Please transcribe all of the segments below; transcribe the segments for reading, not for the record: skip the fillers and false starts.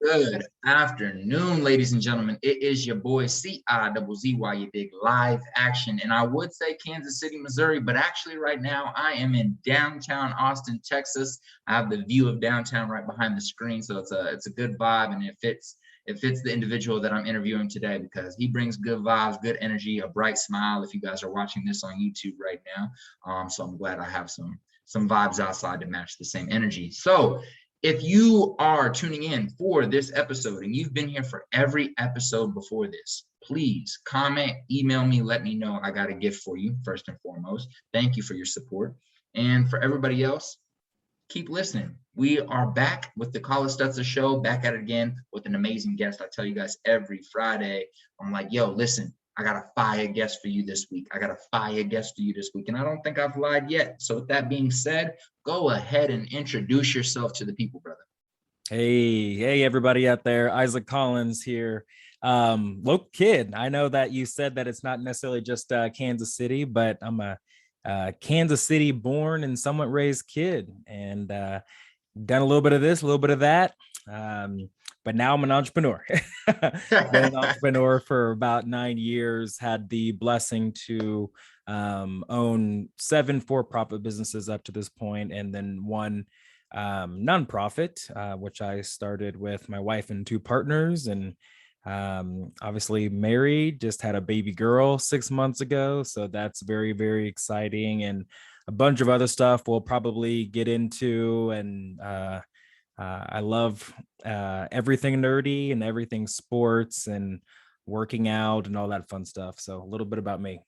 Good afternoon, ladies and gentlemen. It is your boy CIZZ, you dig, live action. And I would say Kansas City, Missouri, but actually right now I am in downtown Austin, Texas. I have the view of downtown right behind the screen, so it's a good vibe, and it fits the individual that I'm interviewing today because he brings good vibes, good energy, a bright smile. If you guys are watching this on YouTube right now, so I'm glad I have some vibes outside to match the same energy. So if you are tuning in for this episode and you've been here for every episode before this, please comment, email me, let me know. I got a gift for you, first and foremost. Thank you for your support. And for everybody else, keep listening. We are back with the College Stutzer Show, back at it again with an amazing guest. I tell you guys every Friday, I'm like, yo, listen, I got a fire guest for you this week. I got a fire guest for you this week. And I don't think I've lied yet. So with that being said, go ahead and introduce yourself to the people, brother. Hey, everybody out there. Isaac Collins here. Local kid. I know that you said that it's not necessarily just Kansas City, but I'm a Kansas City born and somewhat raised kid, and done a little bit of this, a little bit of that. But now I'm an entrepreneur. Been an entrepreneur for about 9 years, had the blessing to own 7 for-profit businesses up to this point, and then one nonprofit, which I started with my wife and 2 partners, and obviously married, just had a baby girl 6 months ago. So that's very, very exciting, and a bunch of other stuff we'll probably get into. And I love everything nerdy and everything sports and working out and all that fun stuff. So a little bit about me.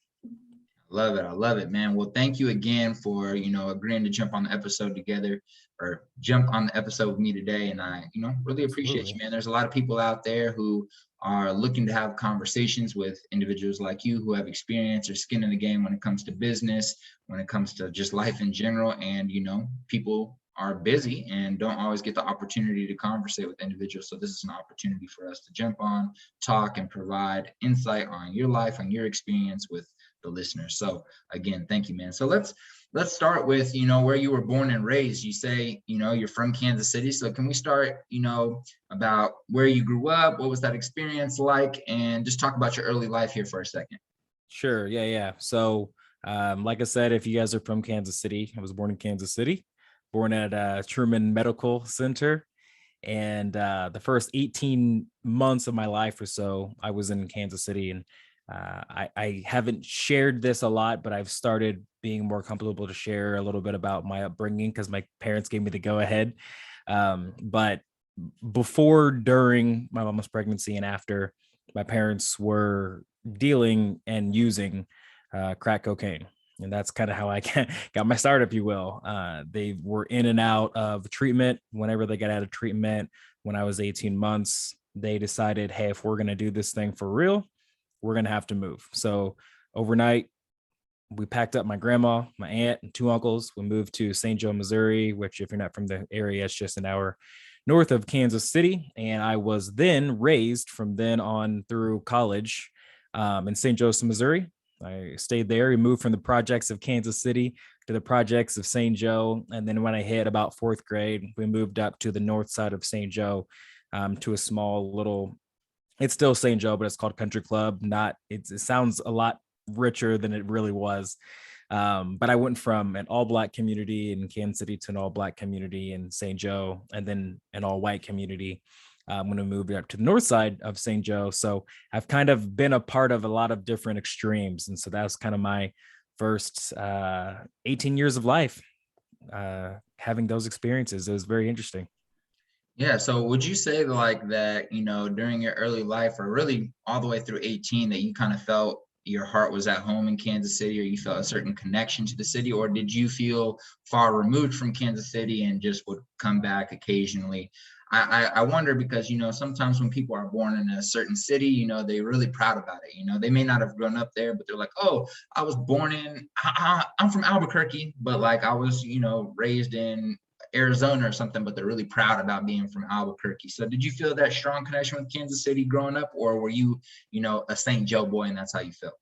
Love it. I love it, man. Well, thank you again for, agreeing to jump on the episode together or jump on the episode with me today. And I, really appreciate you, man. There's a lot of people out there who are looking to have conversations with individuals like you who have experience or skin in the game when it comes to business, when it comes to just life in general. And, people are busy and don't always get the opportunity to conversate with individuals. So this is an opportunity for us to jump on, talk, and provide insight on your life, on your experience with the listeners. So again, thank you, man. So let's start with, where you were born and raised. You say, you're from Kansas City. So can we start, about where you grew up? What was that experience like? And just talk about your early life here for a second. Sure. Yeah. So, like I said, if you guys are from Kansas City, I was born in Kansas City, born at Truman Medical Center. And the first 18 months of my life or so, I was in Kansas City. And I haven't shared this a lot, but I've started being more comfortable to share a little bit about my upbringing because my parents gave me the go ahead. But before, during my mom's pregnancy and after, my parents were dealing and using crack cocaine. And that's kind of how I got my start, if you will. They were in and out of treatment. Whenever they got out of treatment, when I was 18 months, they decided, hey, if we're going to do this thing for real, we're going to have to move. So overnight, we packed up my grandma, my aunt, and 2 uncles. We moved to St. Joe, Missouri, which if you're not from the area, it's just an hour north of Kansas City. And I was then raised from then on through college in St. Joseph, Missouri. I stayed there. We moved from the projects of Kansas City to the projects of St. Joe. And then when I hit about 4th grade, we moved up to the north side of St. Joe to a small little, it's still St. Joe, but it's called Country Club. It sounds a lot richer than it really was. But I went from an all-Black community in Kansas City to an all-Black community in St. Joe, and then an all-white community when I moved up to the north side of St. Joe. So I've kind of been a part of a lot of different extremes. And so that was kind of my first 18 years of life, having those experiences. It was very interesting. Yeah. So would you say like that, during your early life or really all the way through 18 that you kind of felt your heart was at home in Kansas City, or you felt a certain connection to the city, or did you feel far removed from Kansas City and just would come back occasionally? I wonder because, sometimes when people are born in a certain city, they're really proud about it. They may not have grown up there, but they're like, oh, I was born I'm from Albuquerque, but like I was, raised in Arizona or something, but they're really proud about being from Albuquerque. So did you feel that strong connection with Kansas City growing up, or were you, a St. Joe boy and that's how you felt?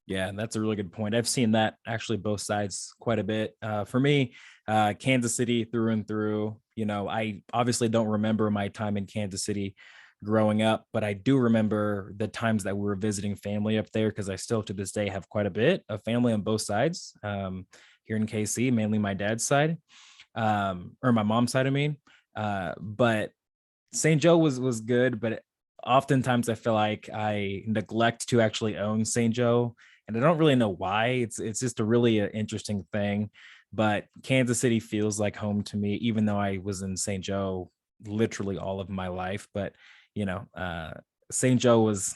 Yeah, that's a really good point. I've seen that actually both sides quite a bit. For me, Kansas City through and through, I obviously don't remember my time in Kansas City growing up, but I do remember the times that we were visiting family up there because I still to this day have quite a bit of family on both sides here in KC, mainly my dad's side, or my mom's side, I mean. But St. Joe was good, but oftentimes I feel like I neglect to actually own St. Joe, and I don't really know why. It's just a really interesting thing, but Kansas City feels like home to me, even though I was in St. Joe literally all of my life. But you know, uh, St. Joe was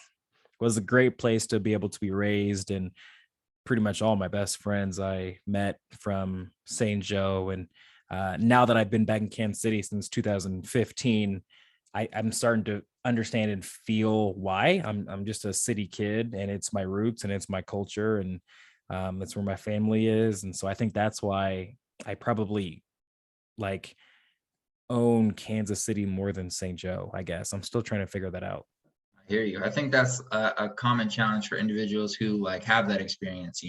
a great place to be able to be raised, and pretty much all my best friends I met from St. Joe. And now that I've been back in Kansas City since 2015, I'm starting to understand and feel why. I'm just a city kid, and it's my roots and it's my culture, and that's where my family is. And so I think that's why I probably like own Kansas City more than St. Joe. I guess I'm still trying to figure that out. I hear you. I think that's a common challenge for individuals who like have that experience.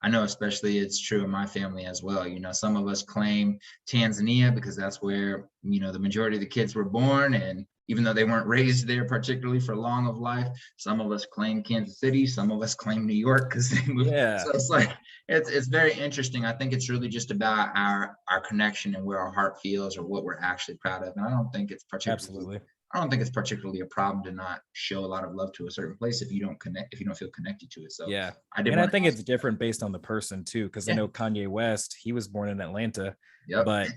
I know especially it's true in my family as well. Some of us claim Tanzania because that's where, the majority of the kids were born. And even though they weren't raised there particularly for long of life, some of us claim Kansas City, some of us claim New York because they moved. Yeah, So it's like it's very interesting. I think it's really just about our connection and where our heart feels or what we're actually proud of. And absolutely. I don't think it's particularly a problem to not show a lot of love to a certain place if you don't connect, if you don't feel connected to it. So Yeah. I did And I want to think ask it's you that. different based on the person too, because I Yeah. know Kanye West, he was born in Atlanta, Yep. but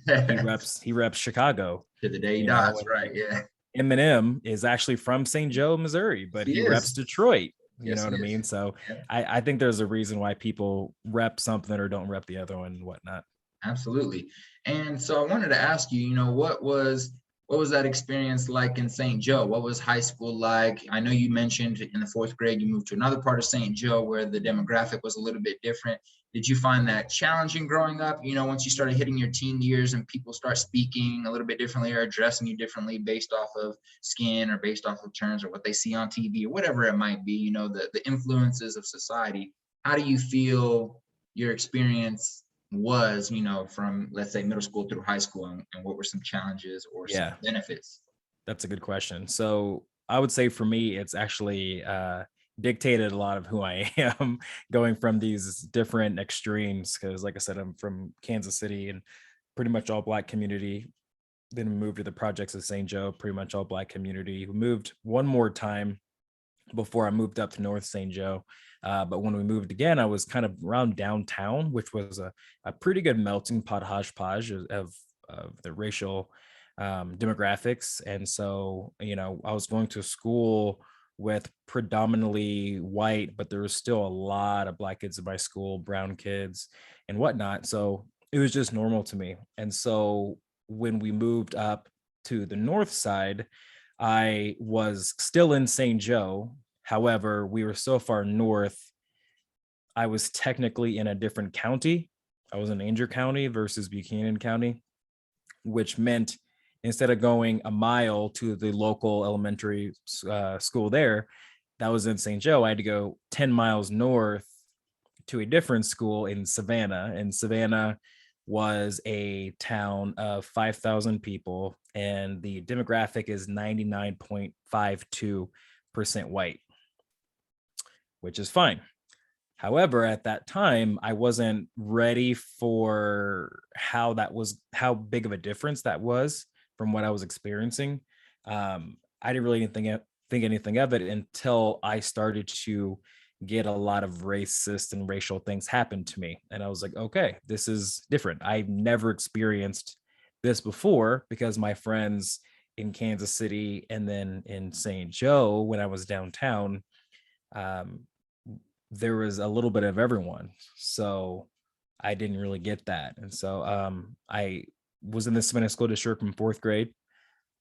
he reps Chicago, To the day he dies, and right? Yeah. Eminem is actually from St. Joe, Missouri, but He he reps is. Detroit. You know Yes, he what I is. mean? So Yeah. I think there's a reason why people rep something or don't rep the other one and whatnot. Absolutely. And so I wanted to ask you, what was that experience like in St. Joe? What was high school like? I know you mentioned in the fourth grade you moved to another part of St. Joe where the demographic was a little bit different. Did you find that challenging growing up? Once you started hitting your teen years and people start speaking a little bit differently or addressing you differently based off of skin or based off of terms or what they see on TV or whatever it might be, the influences of society. How do you feel your experience was, from let's say middle school through high school, and what were some challenges or some Yeah, benefits? that's a good question. So I would say for me, it's actually dictated a lot of who I am going from these different extremes. Cause like I said, I'm from Kansas City and pretty much all black community. Then we moved to the projects of St. Joe, pretty much all black community. We moved one more time before I moved up to North St. Joe. But when we moved again, I was kind of around downtown, which was a pretty good melting pot hodgepodge of the racial demographics. And so, I was going to school with predominantly white, but there was still a lot of black kids in my school, brown kids and whatnot. So it was just normal to me. And so when we moved up to the north side, I was still in St. Joe. However, we were so far north, I was technically in a different county. I was in Ainger County versus Buchanan County, which meant instead of going a mile to the local elementary school there, that was in St. Joe, I had to go 10 miles north to a different school in Savannah. And Savannah was a town of 5,000 people, and the demographic is 99.52% white, which is fine. However, at that time, I wasn't ready for how big of a difference that was from what I was experiencing. I didn't really think anything of it until I started to get a lot of racist and racial things happen to me. And I was like, okay, this is different. I've never experienced this before because my friends in Kansas City and then in St. Joe, when I was downtown, um, there was a little bit of everyone. So I didn't really get that. And so I was in the Savannah School District from fourth grade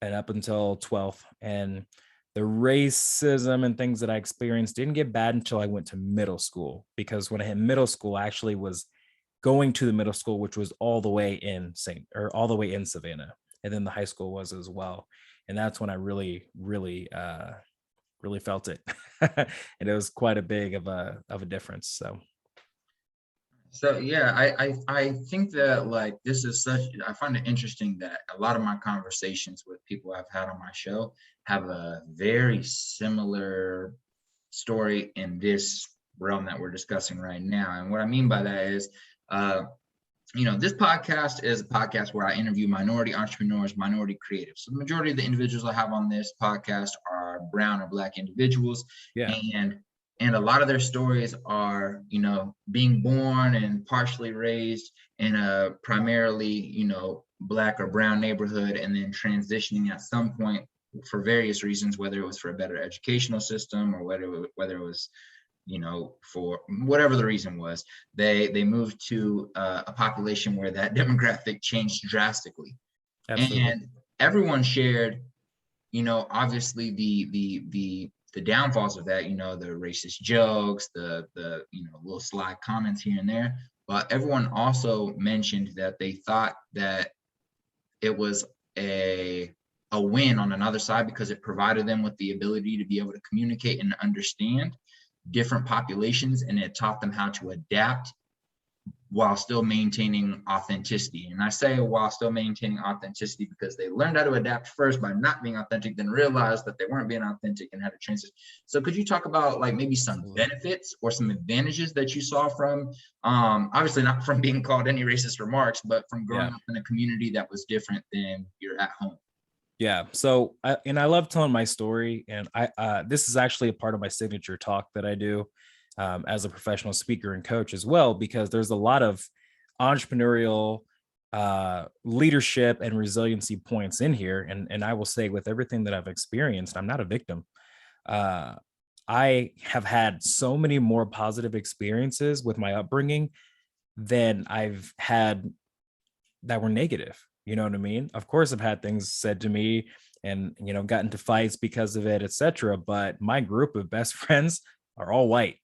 and up until 12th. And the racism and things that I experienced didn't get bad until I went to middle school, because when I hit middle school, I actually was going to the middle school, which was all the way in Savannah. And then the high school was as well. And that's when I really felt it. And it was quite a big of a difference. So So yeah, I think that like this is such, I find it interesting that a lot of my conversations with people I've had on my show have a very similar story in this realm that we're discussing right now. And what I mean by that is, uh, this podcast is a podcast where I interview minority entrepreneurs, minority creatives. So the majority of the individuals I have on this podcast are brown or black individuals, Yeah, and a lot of their stories are, being born and partially raised in a primarily, black or brown neighborhood, and then transitioning at some point for various reasons, whether it was for a better educational system or whether it was, for whatever the reason was, they moved to a population where that demographic changed drastically, absolutely. and everyone shared, obviously the downfalls of that, the racist jokes, the little sly comments here and there, but everyone also mentioned that they thought that it was a win on another side because it provided them with the ability to be able to communicate and understand different populations, and it taught them how to adapt while still maintaining authenticity. And I say while still maintaining authenticity because they learned how to adapt first by not being authentic, then realized that they weren't being authentic and had to transition. So could you talk about like maybe some Absolutely. benefits or some advantages that you saw from, obviously not from being called any racist remarks, but from growing Yeah. up in a community that was different than you're at home? Yeah. So, I love telling my story, and this is actually a part of my signature talk that I do as a professional speaker and coach as well, because there's a lot of entrepreneurial leadership and resiliency points in here, and I will say with everything that I've experienced, I'm not a victim. Uh, I have had so many more positive experiences with my upbringing than I've had that were negative. You know what I mean? Of course, I've had things said to me and, got into fights because of it, etc. But my group of best friends are all white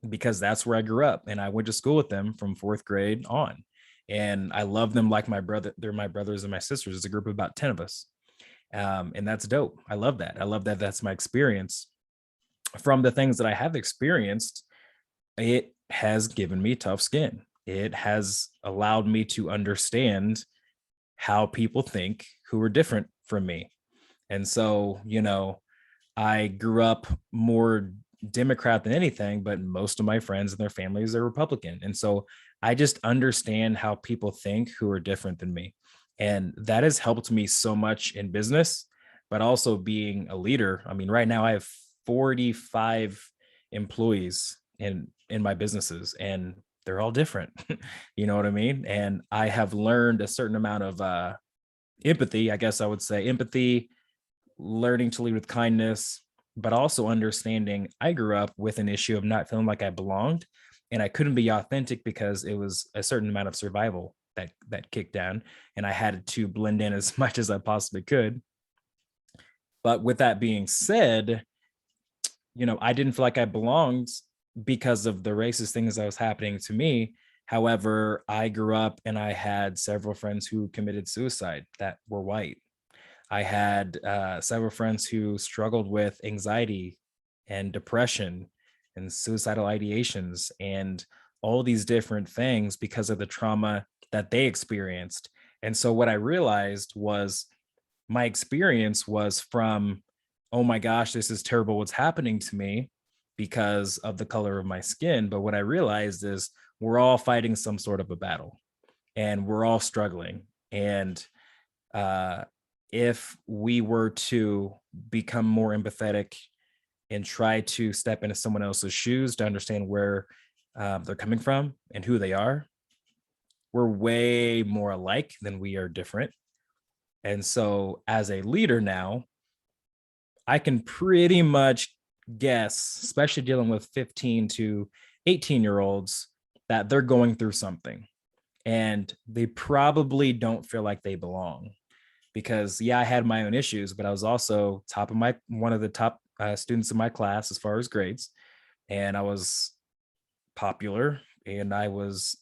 because that's where I grew up. And I went to school with them from fourth grade on. And I love them like my brother. They're my brothers and my sisters. It's a group of about 10 of us. And that's dope. I love that. I love that that's my experience. From the things that I have experienced, it has given me tough skin. It has allowed me to understand how people think who are different from me. And so, I grew up more Democrat than anything, but most of my friends and their families are Republican. And so I just understand how people think who are different than me. And that has helped me so much in business, but also being a leader. I mean, right now I have 45 employees in my businesses, and they're all different. You know what I mean? And I have learned a certain amount of empathy, I guess I would say empathy, learning to lead with kindness, but also understanding I grew up with an issue of not feeling like I belonged, and I couldn't be authentic because it was a certain amount of survival that kicked down, and I had to blend in as much as I possibly could. But with that being said, I didn't feel like I belonged because of the racist things that was happening to me. However, I grew up and I had several friends who committed suicide that were white. I had several friends who struggled with anxiety and depression and suicidal ideations and all these different things because of the trauma that they experienced. And so what I realized was my experience was from, oh my gosh, this is terrible what's happening to me because of the color of my skin. But what I realized is we're all fighting some sort of a battle and we're all struggling. And uh, if we were to become more empathetic and try to step into someone else's shoes to understand where they're coming from and who they are, we're way more alike than we are different. And so, as a leader now, I can pretty much guess, especially dealing with 15 to 18-year-olds, that they're going through something and they probably don't feel like they belong. Because yeah, I had my own issues, but I was also one of the top students in my class as far as grades, and I was popular, and I was,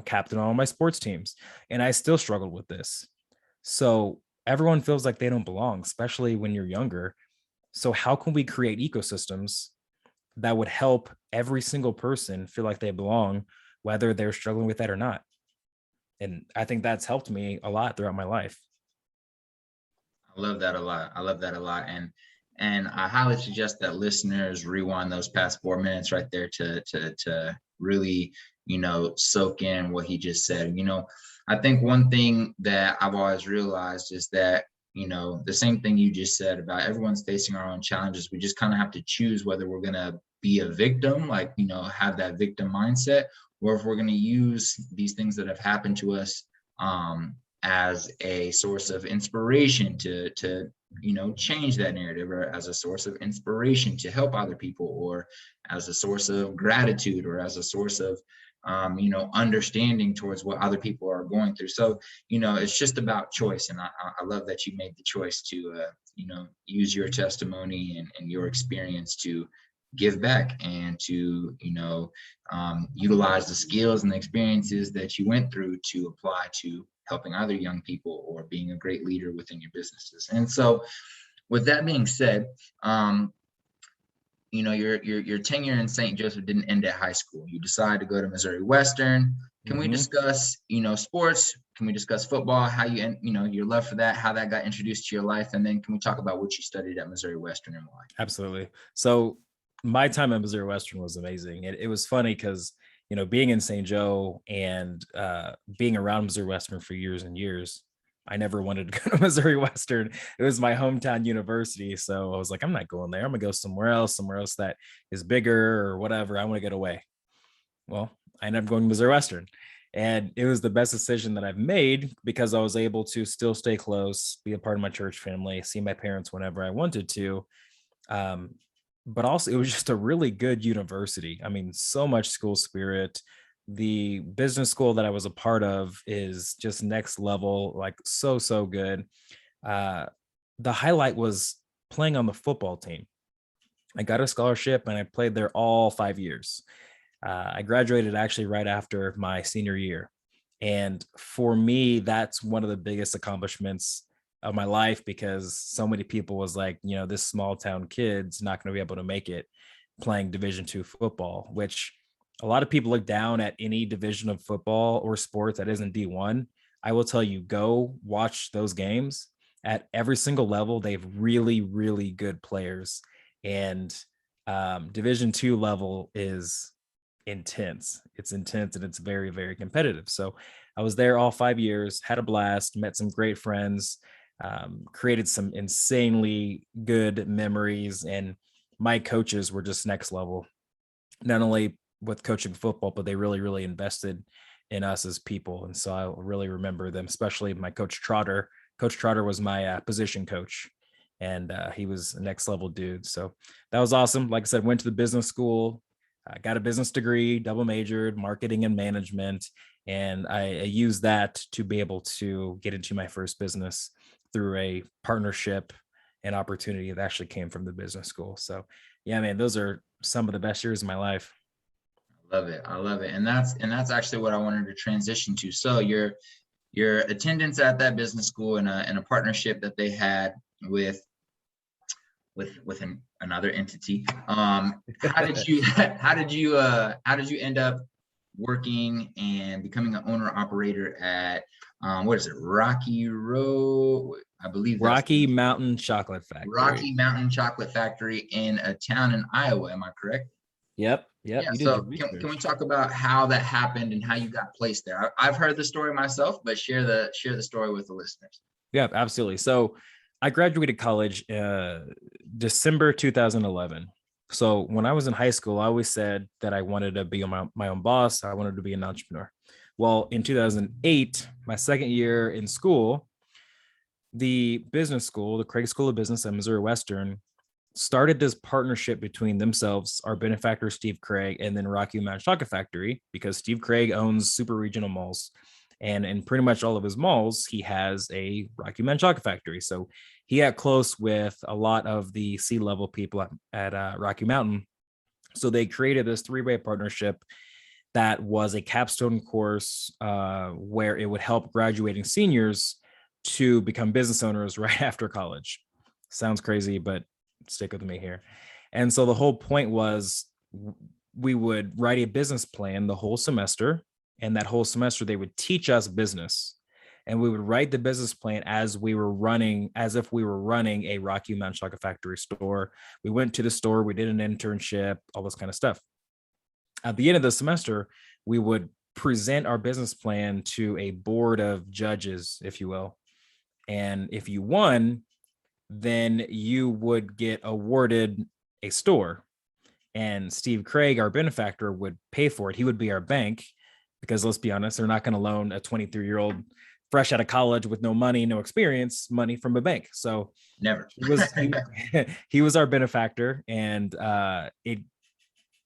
captain on all my sports teams, and I still struggled with this. So everyone feels like they don't belong, especially when you're younger. So how can we create ecosystems that would help every single person feel like they belong whether they're struggling with that or not. And I think that's helped me a lot throughout my life. I love that a lot. I love that a lot. And I highly suggest that listeners rewind those past 4 minutes right there to really, soak in what he just said. I think one thing that I've always realized is that, the same thing you just said about everyone's facing our own challenges. We just kind of have to choose whether we're gonna be a victim, like, have that victim mindset, or if we're gonna use these things that have happened to us as a source of inspiration to change that narrative, or as a source of inspiration to help other people, or as a source of gratitude, or as a source of understanding towards what other people are going through. So it's just about choice, and I love that you made the choice to use your testimony and your experience to give back, and to utilize the skills and the experiences that you went through to apply to helping other young people, or being a great leader within your businesses. And so with that being said, your tenure in St. Joseph didn't end at high school. You decided to go to Missouri Western. Can we discuss sports? Can we discuss football, how you your love for that, how that got introduced to your life? And then can we talk about what you studied at Missouri Western and why? Absolutely. So my time at Missouri Western was amazing. It was funny because, being in St. Joe and being around Missouri Western for years and years, I never wanted to go to Missouri Western. It was my hometown university. So I was like, I'm not going there. I'm going to go somewhere else that is bigger or whatever. I want to get away. Well, I ended up going to Missouri Western. And it was the best decision that I've made, because I was able to still stay close, be a part of my church family, see my parents whenever I wanted to. But also, it was just a really good university. I mean, so much school spirit. The business school that I was a part of is just next level, like so good. The highlight was playing on the football team. I got a scholarship and I played there all 5 years. I graduated actually right after my senior year. And for me, that's one of the biggest accomplishments of my life, because so many people was like, this small town kid's not going to be able to make it playing Division II football, which a lot of people look down at any division of football or sports that isn't D1. I will tell you, go watch those games. At every single level, they have really, really good players. And Division II level is intense. It's intense and it's very, very competitive. So I was there all 5 years, had a blast, met some great friends, created some insanely good memories. And my coaches were just next level, not only with coaching football, but they really, really invested in us as people. And so I really remember them, especially my coach Trotter. Coach Trotter was my position coach, and he was a next level dude. So that was awesome. Like I said, went to the business school, got a business degree, double majored, marketing and management. And I used that to be able to get into my first business through a partnership and opportunity that actually came from the business school. So yeah, man, those are some of the best years of my life. Love it. I love it. And that's actually what I wanted to transition to. So your attendance at that business school, and a partnership that they had with another entity. How did you end up working and becoming an owner operator at what is it, Rocky Road? I believe that's Rocky Mountain Chocolate Factory. Rocky Mountain Chocolate Factory in a town in Iowa. Am I correct? Yep. Yeah. So can we talk about how that happened and how you got placed there? I've heard the story myself, but share the story with the listeners. Yeah, absolutely. So I graduated college December 2011. So when I was in high school, I always said that I wanted to be my own boss. I wanted to be an entrepreneur. Well, in 2008, my second year in school, the business school, the Craig School of Business at Missouri Western, started this partnership between themselves, our benefactor, Steve Craig, and then Rocky Mountain Chocolate Factory, because Steve Craig owns super regional malls. And in pretty much all of his malls, he has a Rocky Mountain Chocolate Factory. So he got close with a lot of the C-level people at Rocky Mountain. So they created this three-way partnership that was a capstone course where it would help graduating seniors to become business owners right after college. Sounds crazy, but stick with me here. And so the whole point was we would write a business plan the whole semester, and that whole semester they would teach us business, and we would write the business plan as if we were running a Rocky Mountain Chocolate Factory store. We went to the store, we did an internship, all this kind of stuff. At the end of the semester, we would present our business plan to a board of judges, if you will. And if you won, then you would get awarded a store. And Steve Craig, our benefactor, would pay for it. He would be our bank, because let's be honest, they're not going to loan a 23-year-old fresh out of college with no money, no experience, money from a bank. So Never. he was our benefactor, and it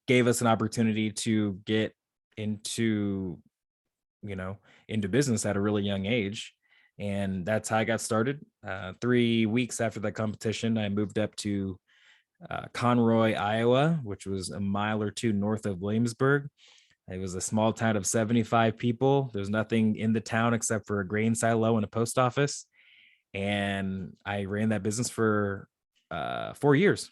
gave us an opportunity to get into business at a really young age. And that's how I got started. 3 weeks after that competition, I moved up to Conroy, Iowa, which was a mile or two north of Williamsburg. It was a small town of 75 people. There's nothing in the town except for a grain silo and a post office. And I ran that business for 4 years.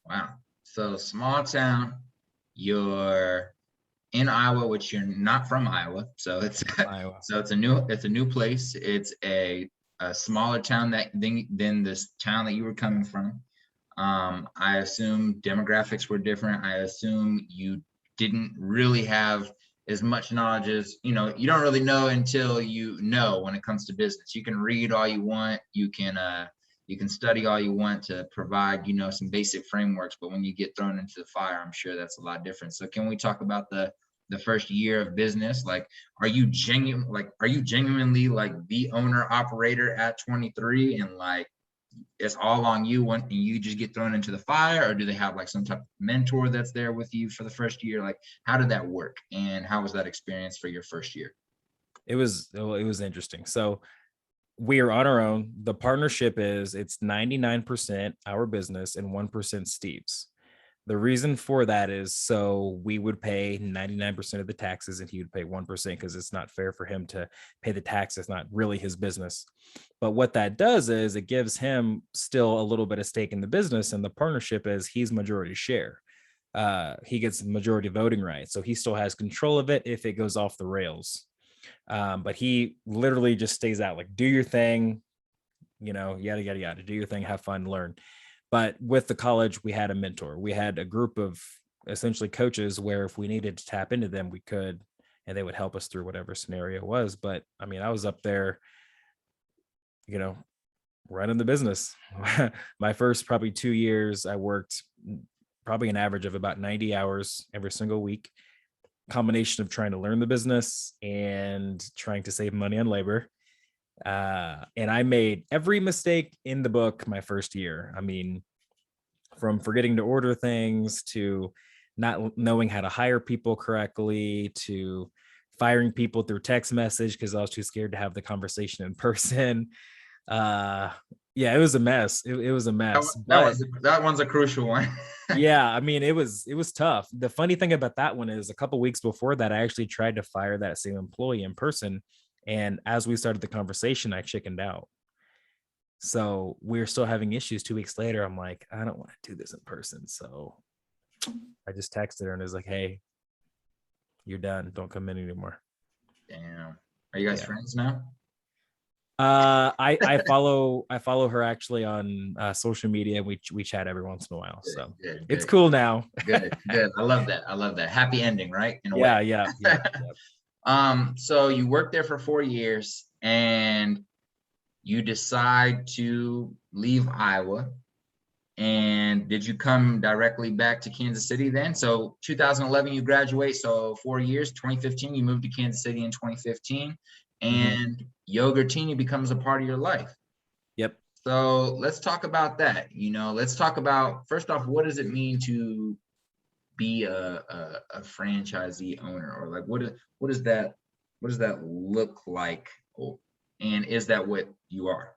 Wow. So small town, you're in Iowa, which you're not from Iowa. So it's Iowa. So it's a new place. It's a smaller town than this town that you were coming from. I assume demographics were different. I assume you didn't really have as much knowledge as, you don't really know until you know when it comes to business. You can read all you want. You can study all you want to provide, some basic frameworks, but when you get thrown into the fire, I'm sure that's a lot different. So can we talk about the first year of business? Like, are you genuinely like the owner operator at 23, and like it's all on you when you just get thrown into the fire, or do they have like some type of mentor that's there with you for the first year? Like, how did that work, and how was that experience for your first year? It was interesting. So we are on our own. The partnership it's 99% our business and 1% Steve's. The reason for that is so we would pay 99% of the taxes and he would pay 1%, because it's not fair for him to pay the tax. It's not really his business. But what that does is it gives him still a little bit of stake in the business, and the partnership is he's majority share. He gets majority voting rights. So he still has control of it if it goes off the rails. But he literally just stays out, like, do your thing, yada, yada, yada, do your thing, have fun, learn. But with the college, we had a mentor. We had a group of essentially coaches where if we needed to tap into them, we could, and they would help us through whatever scenario was. But I mean, I was up there, running the business. My first probably 2 years, I worked probably an average of about 90 hours every single week. Combination of trying to learn the business and trying to save money on labor. And I made every mistake in the book my first year. I mean, from forgetting to order things, to not knowing how to hire people correctly, to firing people through text message because I was too scared to have the conversation in person. Yeah, it was a mess. It was a mess. That one's a crucial one. Yeah, I mean, it was tough. The funny thing about that one is a couple weeks before that, I actually tried to fire that same employee in person. And as we started the conversation, I chickened out. So we're still having issues 2 weeks later. I'm like, I don't want to do this in person. So I just texted her and was like, hey, you're done. Don't come in anymore. Damn. Are you guys friends now? I follow her actually on social media. We chat every once in a while. So good. It's cool now. Good. I love that. Happy ending, right? In a way. Yeah. So you worked there for 4 years and you decide to leave Iowa. And did you come directly back to Kansas City then? So 2011, you graduate. So 4 years, 2015, you moved to Kansas City in 2015. And Yogurtini becomes a part of your life. Yep. So let's talk about that. Let's talk about, first off, what does it mean to be a franchisee owner, or like what does that look like, and is that what you are?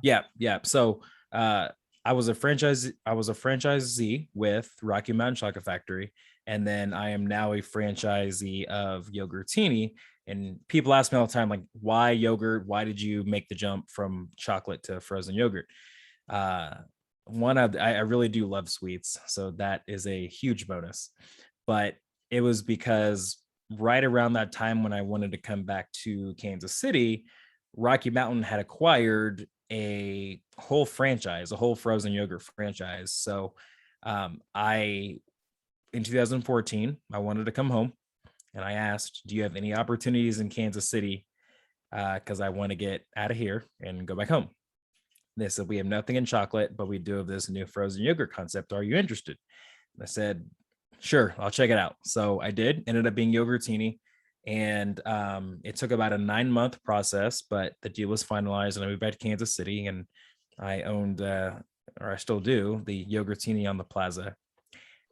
Yeah. So I was a franchisee with Rocky Mountain Chocolate Factory, and then I am now a franchisee of Yogurtini. And people ask me all the time, like, why yogurt? Why did you make the jump from chocolate to frozen yogurt? I really do love sweets, so that is a huge bonus. But it was because right around that time when I wanted to come back to Kansas City, Rocky Mountain had acquired a whole franchise, a whole frozen yogurt franchise. So I in 2014, I wanted to come home and I asked, "Do you have any opportunities in Kansas City? Because I want to get out of here and go back home." They said, "We have nothing in chocolate, but we do have this new frozen yogurt concept. Are you interested?" And I said, "Sure, I'll check it out." So I did. Ended up being Yogurtini, and it took about a 9-month process, but the deal was finalized, and I moved back to Kansas City, and I owned, or I still do, the Yogurtini on the Plaza.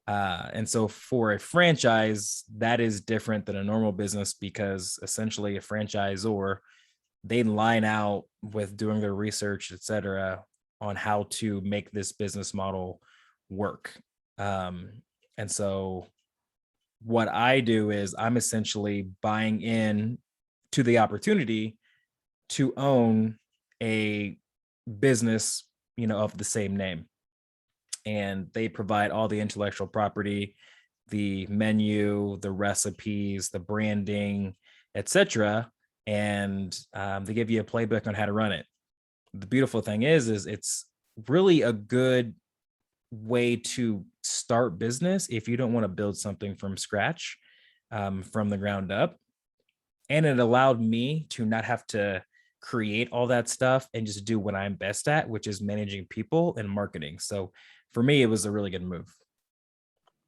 And so for a franchise, that is different than a normal business because essentially a franchisor, they line out with doing their research, et cetera, on how to make this business model work. And so what I do is I'm essentially buying in to the opportunity to own a business, of the same name. And they provide all the intellectual property, the menu, the recipes, the branding, etc. And they give you a playbook on how to run it. The beautiful thing is it's really a good way to start business if you don't want to build something from scratch, from the ground up. And it allowed me to not have to create all that stuff and just do what I'm best at, which is managing people and marketing. So for me, it was a really good move.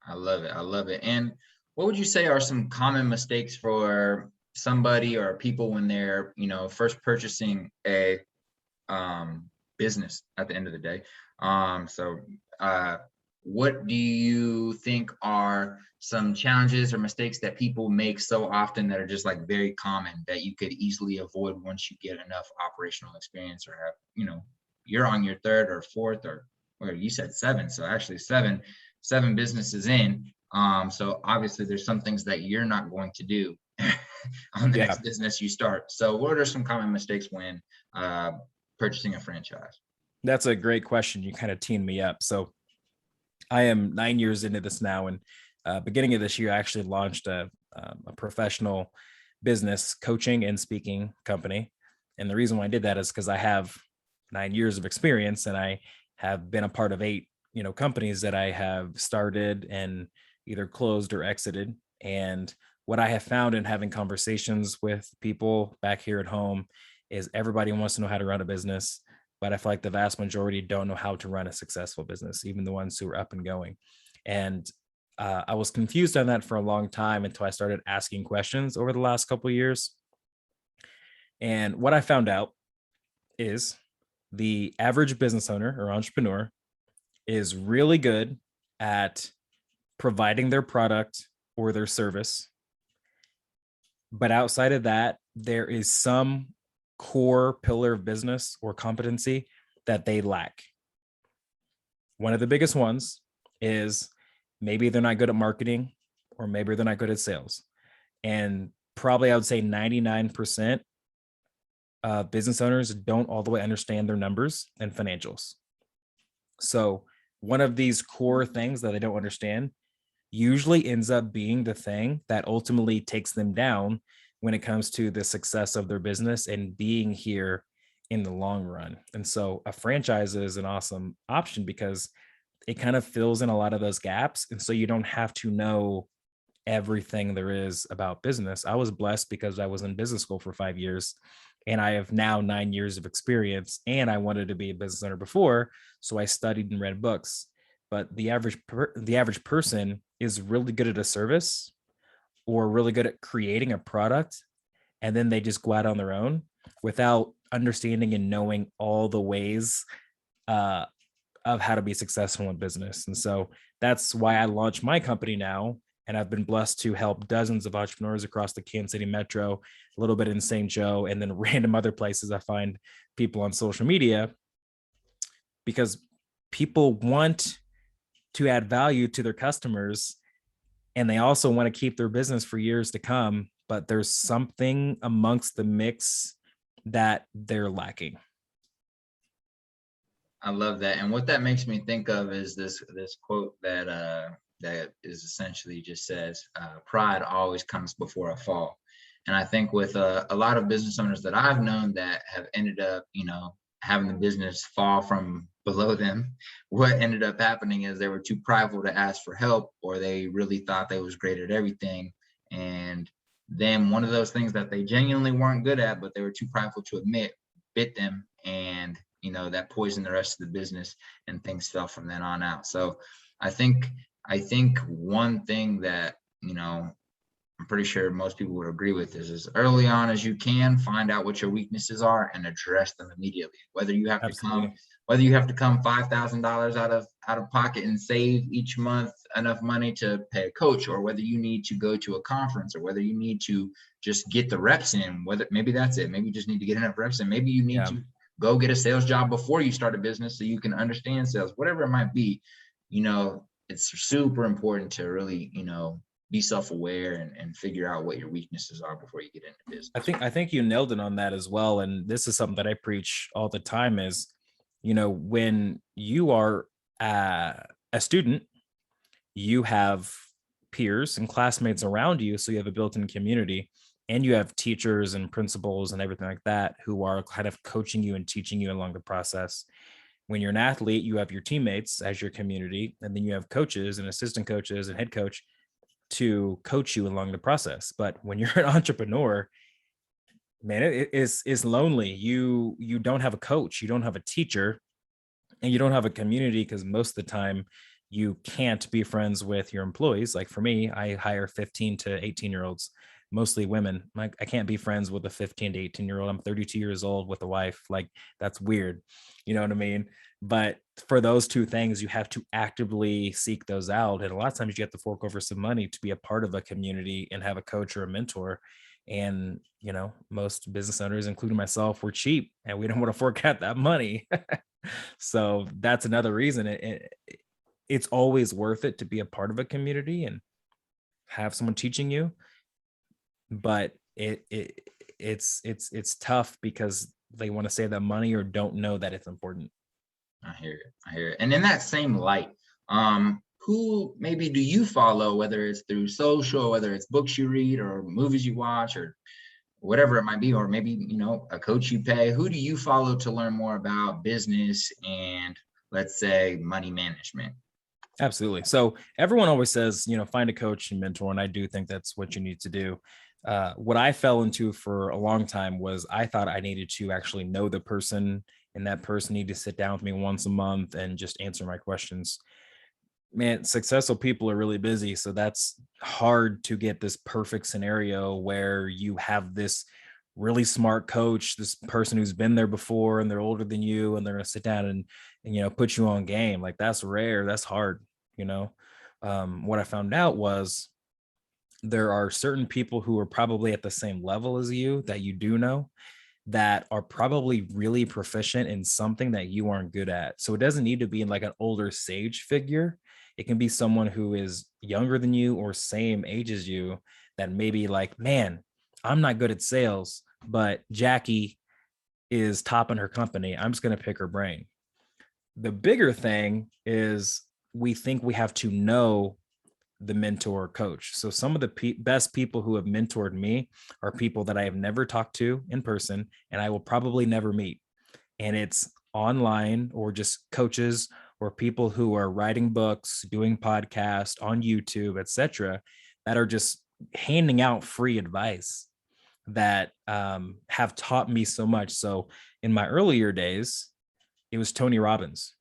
I love it. I love it. And what would you say are some common mistakes for somebody or people when they're, first purchasing a business at the end of the day? So what do you think are some challenges or mistakes that people make so often that are just like very common that you could easily avoid once you get enough operational experience or have, you're on your third or fourth or you said seven. So actually seven businesses in. So obviously there's some things that you're not going to do on the Yeah, next business you start. So what are some common mistakes when purchasing a franchise? that's a great question. You kind of teed me up. So I am 9 years into this now, and beginning of this year, I actually launched a professional business coaching and speaking company. And the reason why I did that is because I have 9 years of experience, and I have been a part of 8, companies that I have started and either closed or exited. And what I have found in having conversations with people back here at home is everybody wants to know how to run a business, but I feel like the vast majority don't know how to run a successful business, even the ones who are up and going. And I was confused on that for a long time until I started asking questions over the last couple of years. And what I found out is the average business owner or entrepreneur is really good at providing their product or their service. But outside of that, there is some core pillar of business or competency that they lack. One of the biggest ones is maybe they're not good at marketing, or maybe they're not good at sales. And probably I would say 99% of business owners don't all the way understand their numbers and financials. So one of these core things that they don't understand usually ends up being the thing that ultimately takes them down when it comes to the success of their business and being here in the long run. And so a franchise is an awesome option because it kind of fills in a lot of those gaps. And so you don't have to know everything there is about business. I was blessed because I was in business school for 5 years and I have now 9 years of experience, and I wanted to be a business owner before. So I studied and read books. But the average person is really good at a service or really good at creating a product, and then they just go out on their own without understanding and knowing all the ways uh, of how to be successful in business. And so that's why I launched my company now. And I've been blessed to help dozens of entrepreneurs across the Kansas City metro, a little bit in St. Joe, and then random other places I find people on social media, because people want to add value to their customers, and they also want to keep their business for years to come, but there's something amongst the mix that they're lacking. I love that. And what that makes me think of is this quote that that is essentially just says, pride always comes before a fall. And I think with a lot of business owners that I've known that have ended up, having the business fall from below them, what ended up happening is they were too prideful to ask for help, or they really thought they was great at everything. And then one of those things that they genuinely weren't good at, but they were too prideful to admit, bit them, and that poisoned the rest of the business, and things fell from then on out. So I think one thing that I'm pretty sure most people would agree with is as early on as you can, find out what your weaknesses are and address them immediately. Whether you have to come, Absolutely. $5,000 out of pocket and save each month enough money to pay a coach, or whether you need to go to a conference, or whether you need to just get the reps in, whether maybe that's it. Maybe you just need to get enough reps in. Maybe you need Yeah. to go get a sales job before you start a business so you can understand sales, whatever it might be. It's super important to really, be self-aware and figure out what your weaknesses are before you get into business. I think you nailed it on that as well. And this is something that I preach all the time is, when you are a student, you have peers and classmates around you. So you have a built-in community, and you have teachers and principals and everything like that who are kind of coaching you and teaching you along the process. When you're an athlete, you have your teammates as your community, and then you have coaches and assistant coaches and head coach to coach you along the process. But when you're an entrepreneur, man, it is lonely. You don't have a coach, you don't have a teacher, and you don't have a community, because most of the time you can't be friends with your employees. Like for me, I hire 15 to 18-year-olds, mostly women. Like I can't be friends with a 15 to 18-year-old. I'm 32 years old with a wife. Like that's weird. You know what I mean? But for those two things, you have to actively seek those out. And a lot of times you have to fork over some money to be a part of a community and have a coach or a mentor. And, most business owners, including myself, we're cheap and we don't want to fork out that money. So that's another reason it's always worth it to be a part of a community and have someone teaching you. But it's tough because they want to save that money or don't know that it's important. I hear it. I hear it. And in that same light, who maybe do you follow, whether it's through social, whether it's books you read or movies you watch or whatever it might be, or maybe, a coach you pay? Who do you follow to learn more about business and, let's say, money management? Absolutely. So everyone always says, find a coach and mentor, and I do think that's what you need to do. What I fell into for a long time was I thought I needed to actually know the person, and that person needed to sit down with me once a month and just answer my questions. Man, successful people are really busy, so that's hard to get this perfect scenario where you have this really smart coach, this person who's been there before and they're older than you, and they're going to sit down and put you on game. Like that's rare, that's hard. you know what I found out was there are certain people who are probably at the same level as you that you do know, that are probably really proficient in something that you aren't good at. So it doesn't need to be in like an older sage figure. It can be someone who is younger than you or same age as you, that maybe like, man, I'm not good at sales, but Jackie is top in her company. I'm just going to pick her brain. The bigger thing is we think we have to know the mentor or coach. So some of the best people who have mentored me are people that I have never talked to in person and I will probably never meet. And it's online or just coaches or people who are writing books, doing podcasts on YouTube, etc., that are just handing out free advice that have taught me so much. So in my earlier days, it was Tony Robbins.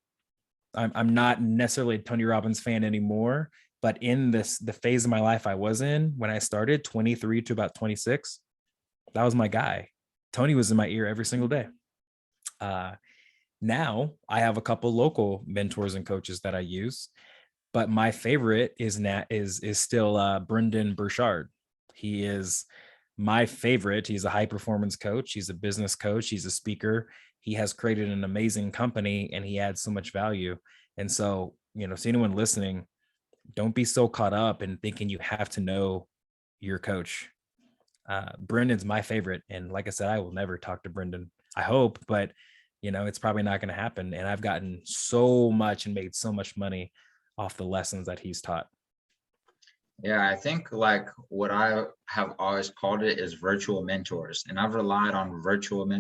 I'm not necessarily a Tony Robbins fan anymore, but in the phase of my life I was in when I started, 23 to about 26, that was my guy. Tony was in my ear every single day. Now I have a couple local mentors and coaches that I use, but my favorite is still Brendan Burchard. He is my favorite. He's a high performance coach. He's a business coach. He's a speaker. He has created an amazing company and he adds so much value. And so, to anyone listening, don't be so caught up in thinking you have to know your coach. Brendan's my favorite. And like I said, I will never talk to Brendan, I hope, but it's probably not going to happen. And I've gotten so much and made so much money off the lessons that he's taught. Yeah, I think like what I have always called it is virtual mentors. And I've relied on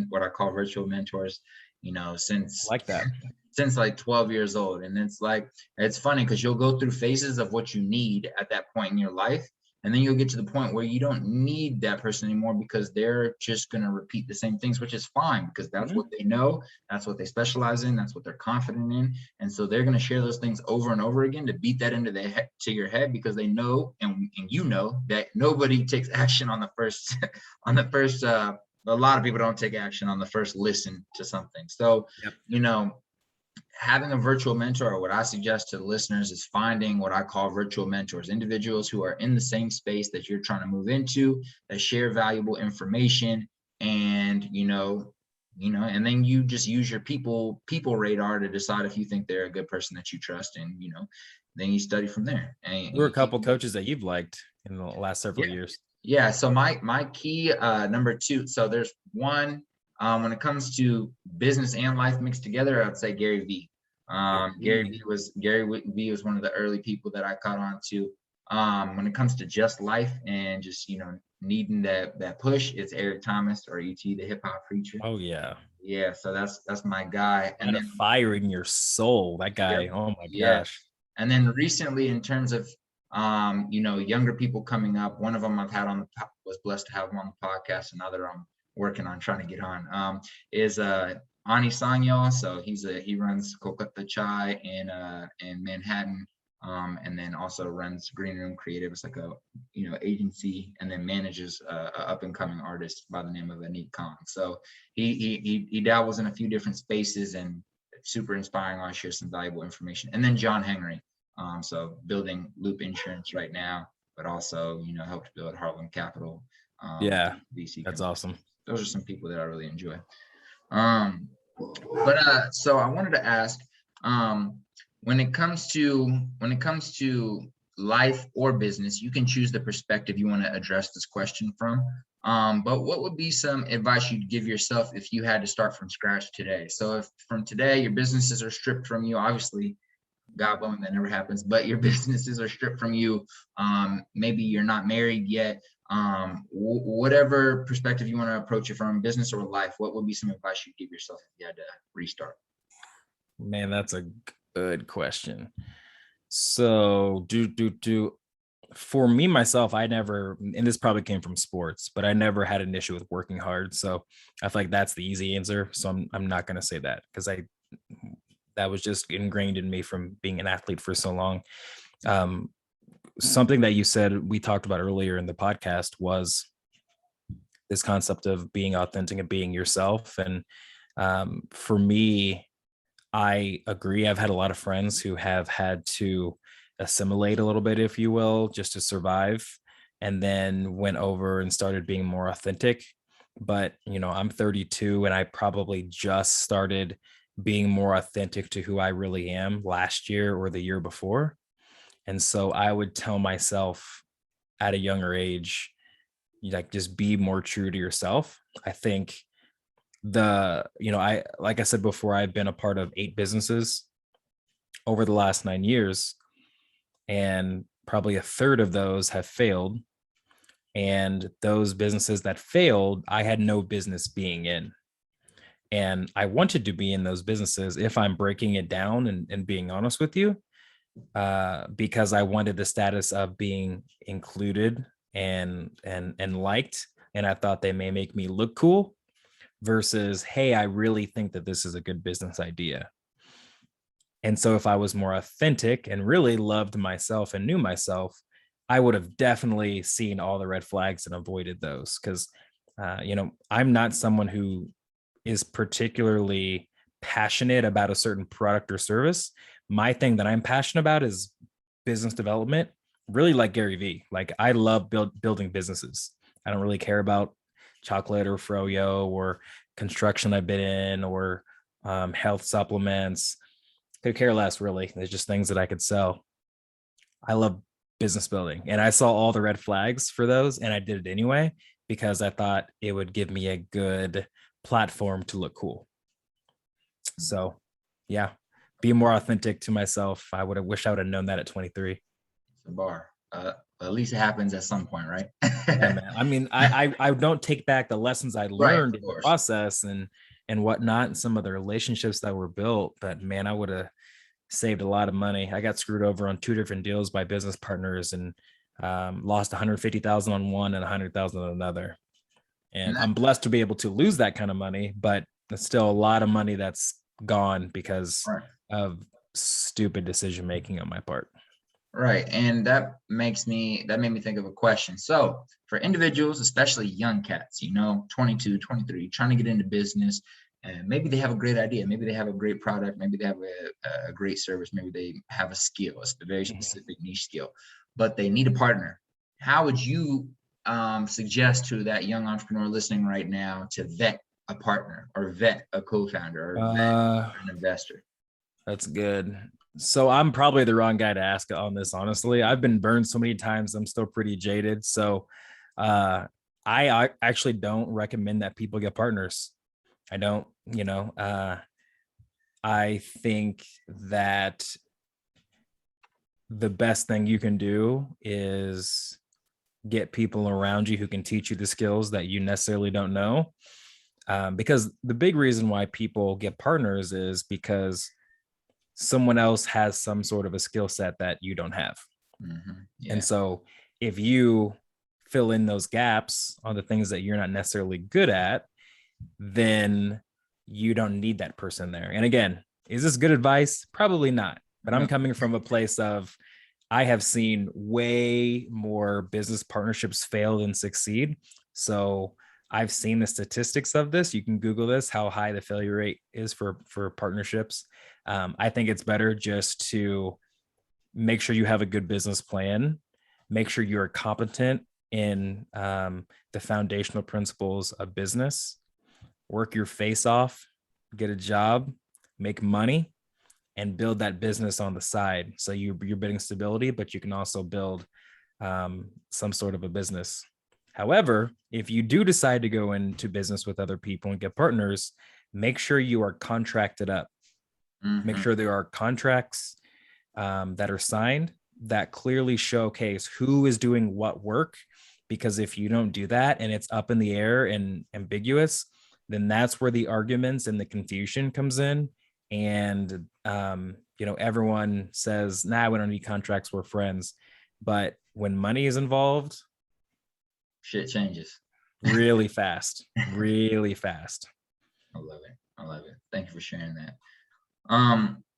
what I call virtual mentors, I since like that. since like 12 years old. And it's like, it's funny because you'll go through phases of what you need at that point in your life. And then you'll get to the point where you don't need that person anymore because they're just going to repeat the same things, which is fine because that's what they know. That's what they specialize in. That's what they're confident in. And so they're going to share those things over and over again to beat that into to your head because they know, and you know that nobody takes action on the first, a lot of people don't take action on the first listen to something. So, Yep. Having a virtual mentor, or what I suggest to the listeners, is finding what I call virtual mentors, individuals who are in the same space that you're trying to move into, that share valuable information, and and then you just use your people radar to decide if you think they're a good person that you trust, and then you study from there. And Who are you a keep couple coaches that you've liked in the last several years? Yeah. So my key number two. So there's one. When it comes to business and life mixed together, I'd say Gary Vee. Gary Vee was one of the early people that I caught on to. When it comes to just life and just needing that push, it's Eric Thomas, or ET, the hip hop preacher. Oh yeah. Yeah, so that's my guy. And then fire in your soul, that guy. Yeah, Oh my yeah. gosh. And then recently, in terms of younger people coming up, one of them I've had was blessed to have him on the podcast. Another I'm working on trying to get on is Ani Sanyo. So he runs Kolkata Chai in Manhattan, and then also runs Green Room Creative. It's like a agency, and then manages a up and coming artist by the name of Anik Khan. So he dabbles in a few different spaces and super inspiring. I share some valuable information. And then John Henry. So building Loop Insurance right now, but also helped build Harlem Capital. Yeah, VC that's company. awesome. Those are some people that I really enjoy. So I wanted to ask, when it comes to life or business, you can choose the perspective you want to address this question from. But what would be some advice you'd give yourself if you had to start from scratch today? So if from today your businesses are stripped from you, obviously, God willing, that never happens, but your businesses are stripped from you. Maybe you're not married yet. Whatever perspective you want to approach it from, business or life, what would be some advice you'd give yourself if you had to restart? Man, that's a good question. So for me myself, I never, and this probably came from sports, but I never had an issue with working hard. So I feel like that's the easy answer. So I'm not going to say that because that was just ingrained in me from being an athlete for so long. Something that you said, we talked about earlier in the podcast, was this concept of being authentic and being yourself. And for me, I agree. I've had a lot of friends who have had to assimilate a little bit, if you will, just to survive, and then went over and started being more authentic. But, I'm 32 and I probably just started being more authentic to who I really am last year or the year before. And so I would tell myself at a younger age, like, just be more true to yourself. I think like I said before, I've been a part of 8 businesses over the last 9 years, and probably a third of those have failed. And those businesses that failed, I had no business being in. And I wanted to be in those businesses, if I'm breaking it down and being honest with you, because I wanted the status of being included and liked. And I thought they may make me look cool versus, hey, I really think that this is a good business idea. And so if I was more authentic and really loved myself and knew myself, I would have definitely seen all the red flags and avoided those. Because, I'm not someone who is particularly passionate about a certain product or service. My thing that I'm passionate about is business development, really like Gary Vee. Like, I love building businesses. I don't really care about chocolate or froyo or construction I've been in or health supplements. Could care less, really. There's just things that I could sell. I love business building, and I saw all the red flags for those, and I did it anyway because I thought it would give me a good platform to look cool. So yeah, be more authentic to myself. I would have wished I would have known that at 23. The bar. At least it happens at some point, right? Yeah, man. I mean, I don't take back the lessons I Right, learned of in the course. process and whatnot, and some of the relationships that were built. But man, I would have saved a lot of money. I got screwed over on 2 different deals by business partners and lost 150,000 on one and 100,000 on another. And And that, I'm blessed to be able to lose that kind of money, but it's still a lot of money that's gone because right. of stupid decision making on my part. Right. And that made me think of a question. So for individuals, especially young cats, 22, 23, trying to get into business, and maybe they have a great idea, maybe they have a great product, maybe they have a great service, maybe they have a skill, a very Mhm. specific niche skill, but they need a partner. How would you suggest to that young entrepreneur listening right now to vet a partner or vet a co-founder or vet Uh, an investor? that's good. So I'm probably the wrong guy to ask on this, honestly. I've been burned so many times. I'm still pretty jaded. So uh, I actually don't recommend that people get partners. I don't, I think that the best thing you can do is get people around you who can teach you the skills that you necessarily don't know. Because the big reason why people get partners is because someone else has some sort of a skill set that you don't have. And Yeah. so if you fill in those gaps on the things that you're not necessarily good at, then you don't need that person there. And again, is this good advice? Probably not. But I'm No. coming from a place of I have seen way more business partnerships fail than succeed. So I've seen the statistics of this. You can Google this, how high the failure rate is for partnerships. I think it's better just to make sure you have a good business plan, make sure you're competent in the foundational principles of business, work your face off, get a job, make money, and build that business on the side. So you're building stability, but you can also build some sort of a business. However, if you do decide to go into business with other people and get partners, make sure you are contracted up. Make Mhm. sure there are contracts that are signed that clearly showcase who is doing what work. Because if you don't do that and it's up in the air and ambiguous, then that's where the arguments and the confusion comes in. And everyone says, "Nah, we don't need contracts. We're friends." But when money is involved, Shit changes. really fast, really fast. I love it. I love it. Thank you for sharing that.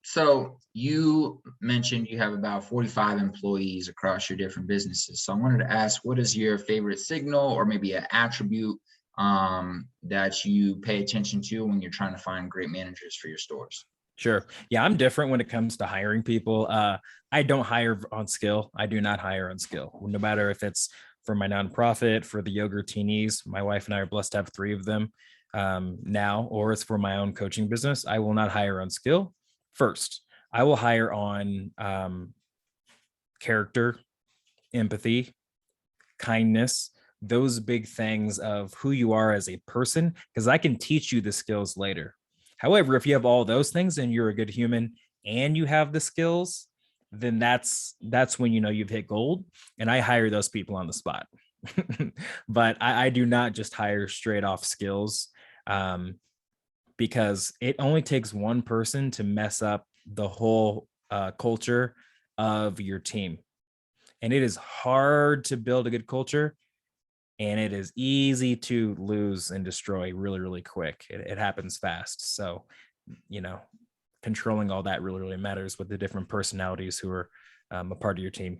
So you mentioned you have about 45 employees across your different businesses. So I wanted to ask, what is your favorite signal or maybe an attribute that you pay attention to when you're trying to find great managers for your stores? Sure. Yeah, I'm different when it comes to hiring people. I don't hire on skill. I do not hire on skill. No matter if it's for my nonprofit, for the yogurtinis, my wife and I are blessed to have 3 of them now, or it's for my own coaching business. I will not hire on skill first. I will hire on character, empathy, kindness, those big things of who you are as a person, because I can teach you the skills later. However, if you have all those things and you're a good human and you have the skills, then that's when you've hit gold. And I hire those people on the spot. But I do not just hire straight off skills, because it only takes one person to mess up the whole culture of your team. And it is hard to build a good culture, and it is easy to lose and destroy really, really quick. It happens fast. So, you know, controlling all that really, really matters with the different personalities who are a part of your team.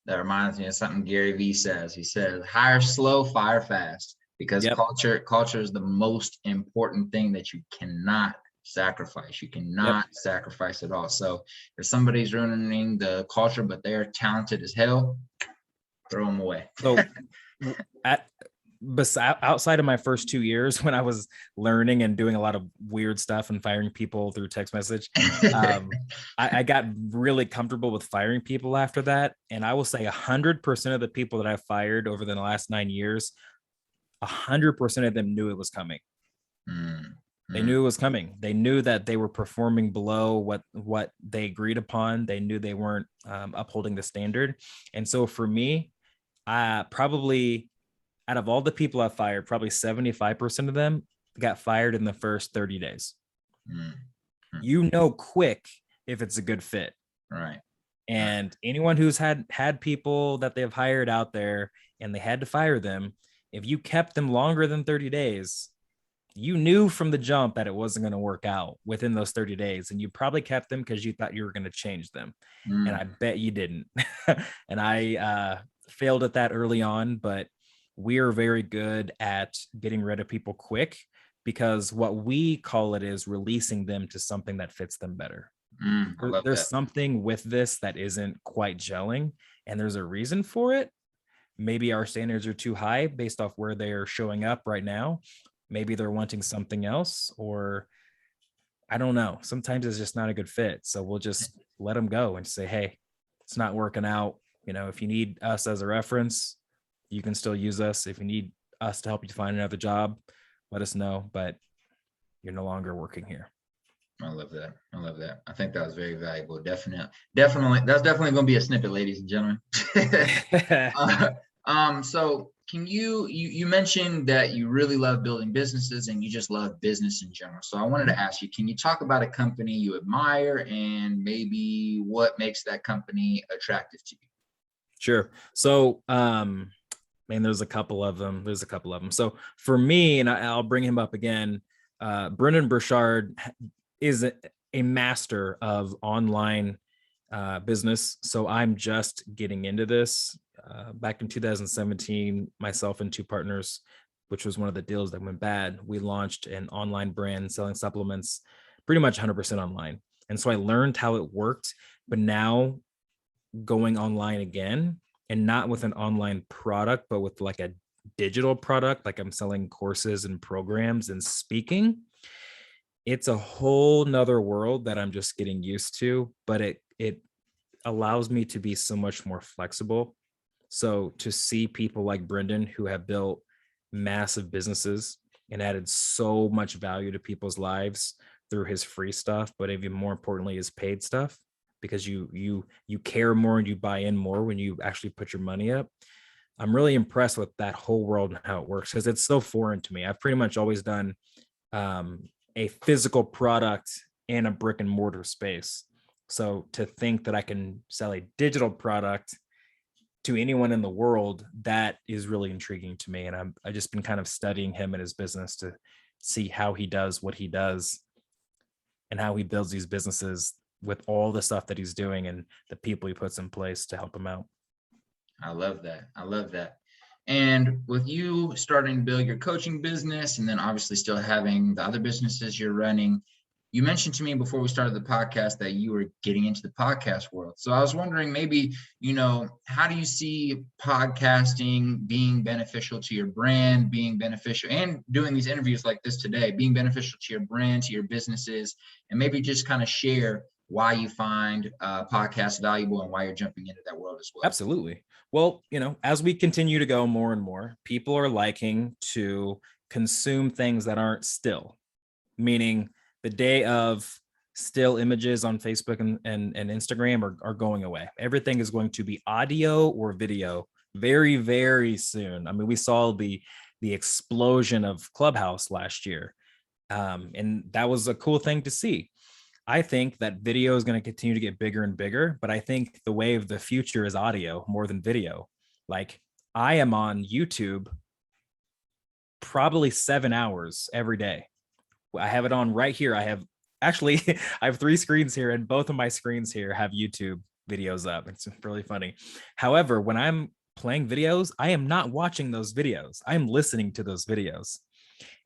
That reminds me of something Gary Vee says. He says, hire slow, fire fast, because Yep. culture is the most important thing that you cannot sacrifice. You Yep. cannot sacrifice at all. So if somebody's ruining the culture, but they're talented as hell, throw them away. So, at outside of my first 2 years when I was learning and doing a lot of weird stuff and firing people through text message, I got really comfortable with firing people after that. And I will say 100% of the people that I fired over the last 9 years, 100% of them knew it was coming. Mm, They knew it was coming. They knew that they were performing below what they agreed upon. They knew they weren't upholding the standard. And so for me, probably out of all the people I fired, probably 75% of them got fired in the first 30 days. Mm-hmm. You know quick if it's a good fit. Right. And anyone who's had people that they've hired out there and they had to fire them, if you kept them longer than 30 days, you knew from the jump that it wasn't going to work out within those 30 days. And you probably kept them because you thought you were going to change them. And I bet you didn't. And I failed at that early on, but we are very good at getting rid of people quick, because what we call it is releasing them to something that fits them better. There's something with this that isn't quite gelling, and there's a reason for it. Maybe our standards are too high based off where they're showing up right now. Maybe they're wanting something else, or I don't know. Sometimes it's just not a good fit. So we'll just let them go and say, hey, it's not working out. You know, if you need us as a reference, you can still use us. If you need us to help you find another job, let us know, but you're no longer working here. I love that. I love that. I think that was very valuable. Definitely. That's definitely going to be a snippet, ladies and gentlemen. So can you mentioned that you really love building businesses and you just love business in general. So I wanted to ask you, can you talk about a company you admire and maybe what makes that company attractive to you? Sure. So, there's a couple of them. So for me, and I'll bring him up again, Brendan Burchard is a master of online business. So I'm just getting into this. Back in 2017, myself and two partners, which was one of the deals that went bad, we launched an online brand selling supplements, pretty much 100% online. And so I learned how it worked, but now going online again, and not with an online product, but with like a digital product, like I'm selling courses and programs and speaking. It's a whole nother world that I'm just getting used to, but it allows me to be so much more flexible. So to see people like Brendan, who have built massive businesses and added so much value to people's lives through his free stuff, but even more importantly, his paid stuff, because you care more and you buy in more when you actually put your money up. I'm really impressed with that whole world and how it works, because it's so foreign to me. I've pretty much always done a physical product in a brick and mortar space. So to think that I can sell a digital product to anyone in the world, that is really intriguing to me. And I've just been kind of studying him and his business to see how he does what he does and how he builds these businesses with all the stuff that he's doing and the people he puts in place to help him out. I love that. I love that. And with you starting to build your coaching business and then obviously still having the other businesses you're running, you mentioned to me before we started the podcast that you were getting into the podcast world. So I was wondering maybe, how do you see podcasting being beneficial to your brand, being beneficial, and doing these interviews like this today, being beneficial to your brand, to your businesses, and maybe just kind of share why you find podcasts valuable and why you're jumping into that world as well. Absolutely. Well, as we continue to go more and more, people are liking to consume things that aren't still, meaning the day of still images on Facebook and Instagram are going away. Everything is going to be audio or video very, very soon. I mean, we saw the explosion of Clubhouse last year. And that was a cool thing to see. I think that video is going to continue to get bigger and bigger, but I think the way of the future is audio more than video. Like, I am on YouTube probably 7 hours every day. I have it on right here. I have 3 screens here, and both of my screens here have YouTube videos up. It's really funny. However, when I'm playing videos, I am not watching those videos. I am listening to those videos.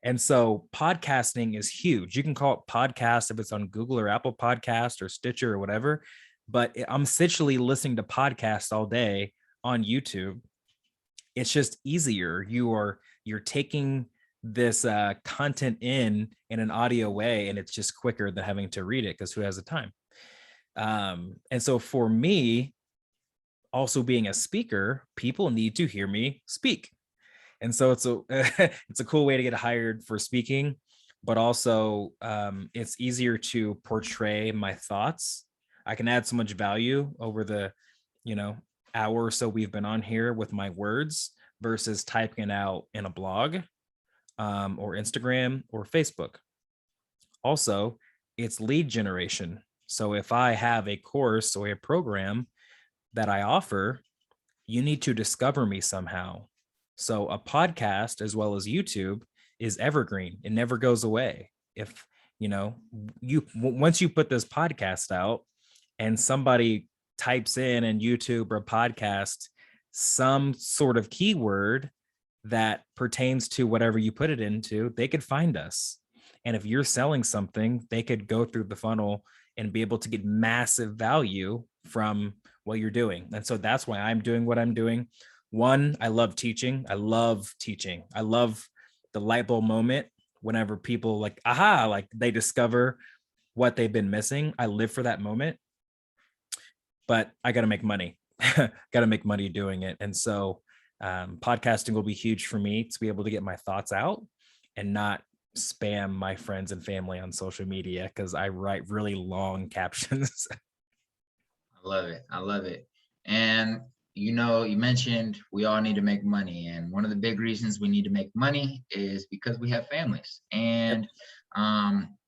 And so podcasting is huge. You can call it podcast if it's on Google or Apple Podcast or Stitcher or whatever, but I'm essentially listening to podcasts all day on YouTube. It's just easier. You're taking this content in an audio way, and it's just quicker than having to read it, because who has the time? And so for me, also being a speaker, people need to hear me speak. And so it's a it's a cool way to get hired for speaking. but also it's easier to portray my thoughts. I can add so much value over the, you know, hour or so we've been on here with my words versus typing it out in a blog or Instagram or Facebook. Also, it's lead generation. So if I have a course or a program that I offer, you need to discover me somehow. So a podcast as well as YouTube is evergreen. It never goes away. If you know, once you put this podcast out and somebody types in YouTube or podcast some sort of keyword that pertains to whatever you put it into, they could find us. And if you're selling something, they could go through the funnel and be able to get massive value from what you're doing. And so that's why I'm doing what I'm doing. One, I love teaching. I love teaching. I love the light bulb moment whenever people like, aha, like they discover what they've been missing. I live for that moment, but I got to make money. Got to make money doing it. And so podcasting will be huge for me to be able to get my thoughts out and not spam my friends and family on social media because I write really long captions. I love it. I love it. And you know, you mentioned we all need to make money. And one of the big reasons we need to make money is because we have families. Yep. And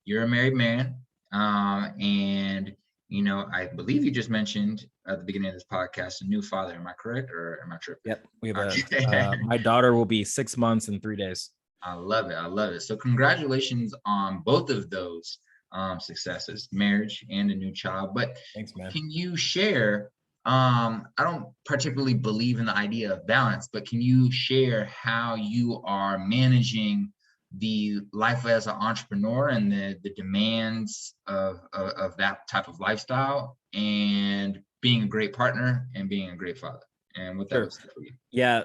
you're a married man. And you know, I believe you just mentioned at the beginning of this podcast, a new father. Am I correct or am I tripping? Yep. We have my daughter will be 6 months and 3 days. I love it. I love it. So congratulations on both of those successes, marriage and a new child. But Thanks, man. can you share? I don't particularly believe in the idea of balance, but can you share how you are managing the life as an entrepreneur and the demands of that type of lifestyle and being a great partner and being a great father and what that looks like for you? Yeah.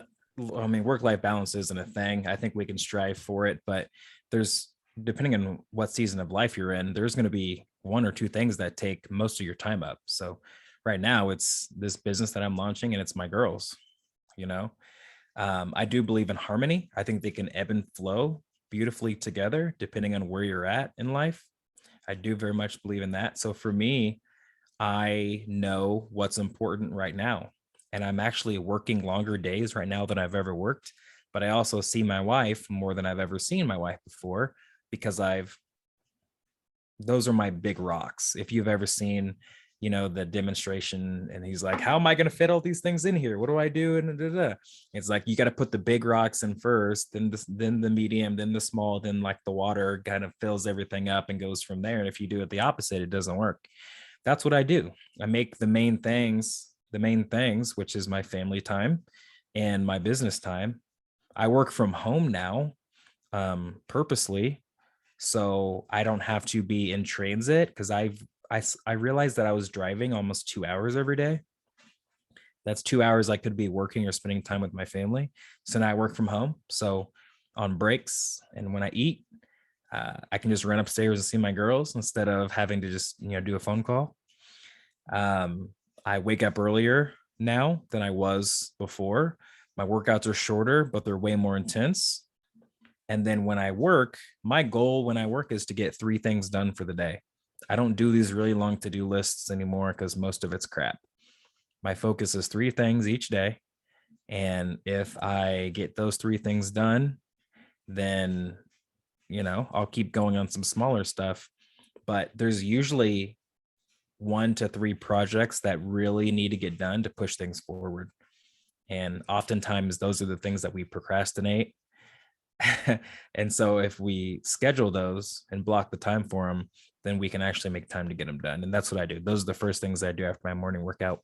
I mean, work-life balance isn't a thing. I think we can strive for it, but there's, depending on what season of life you're in, there's going to be one or two things that take most of your time up. So right now it's this business that I'm launching and it's my girls, you know. I do believe in harmony. I think they can ebb and flow beautifully together depending on where you're at in life. I do very much believe in that. So for me, I know what's important right now. And I'm actually working longer days right now than I've ever worked. But I also see my wife more than I've ever seen my wife before because those are my big rocks. If you've ever seen, you know, the demonstration and he's like, how am I going to fit all these things in here? What do I do? And it's like, you got to put the big rocks in first, then the medium, then the small, then like the water kind of fills everything up and goes from there. And if you do it the opposite, it doesn't work. That's what I do. I make the main things, which is my family time and my business time. I work from home now, purposely, so I don't have to be in transit because I realized that I was driving almost 2 hours every day. That's 2 hours I could be working or spending time with my family. So now I work from home. So on breaks and when I eat, I can just run upstairs and see my girls instead of having to just, you know, do a phone call. I wake up earlier now than I was before. My workouts are shorter, but they're way more intense. And then when I work, my goal when I work is to get 3 things done for the day. I don't do these really long to-do lists anymore because most of it's crap. My focus is 3 things each day. And if I get those 3 things done, then, you know, I'll keep going on some smaller stuff. But there's usually 1 to 3 projects that really need to get done to push things forward. And oftentimes those are the things that we procrastinate. And so if we schedule those and block the time for them, then we can actually make time to get them done. And that's what I do. Those are the first things I do after my morning workout.